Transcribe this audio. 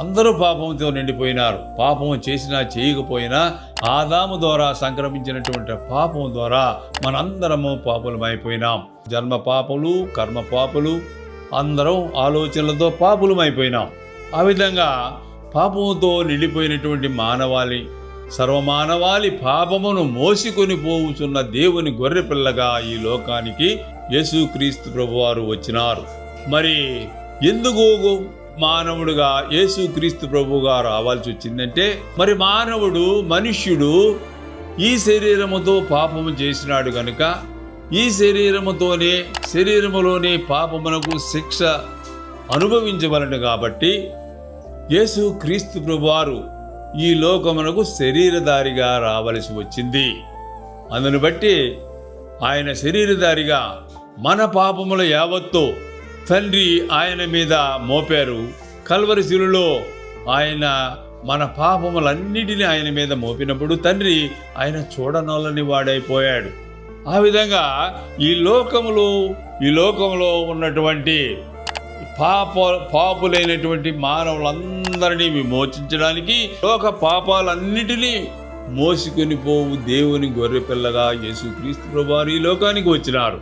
అందరూ పాపంతో నిండిపోయినారు. పాపం చేసినా చేయకపోయినా ఆదాము ద్వారా సంక్రమించినటువంటి పాపం ద్వారా మనందరము పాపులమైపోయినాం. జన్మ పాపులు, కర్మ పాపులు, అందరం ఆలోచనలతో పాపులమైపోయినాం. ఆ విధంగా పాపంతో నిండిపోయినటువంటి మానవాళి, సర్వమానవాళి పాపమును మోసికొని పోవుచున్న దేవుని గొర్రెపిల్లగా ఈ లోకానికి యేసుక్రీస్తు ప్రభువారు వచ్చినారు. మరి ఎందుకు మానవుడుగా యేసుక్రీస్తు ప్రభువుగా రావాల్సి వచ్చిందంటే, మరి మనుష్యుడు ఈ శరీరముతో పాపము చేసినాడు గనుక ఈ శరీరములోనే పాపమునకు శిక్ష అనుభవించవలను. కాబట్టి యేసుక్రీస్తు ప్రభువారు ఈ లోకమునకు శరీరధారిగా రావలసి వచ్చింది. అందును బట్టి ఆయన శరీరధారిగా మన పాపముల యావత్తు తండ్రి ఆయన మీద మోపారు. కల్వరి శిలువలో ఆయన మన పాపములన్నిటినీ ఆయన మీద మోపినప్పుడు తండ్రి ఆయన చూడనొల్లని వాడైపోయాడు. ఆ విధంగా ఈ లోకంలో ఉన్నటువంటి పాపులైనటువంటి మానవులందరినీ విమోచించడానికి, లోక పాపాలన్నిటినీ మోసుకొని పోవు దేవుని గొర్రెపిల్లగా యేసుక్రీస్తు ప్రభువారు ఈ లోకానికి వచ్చినారు.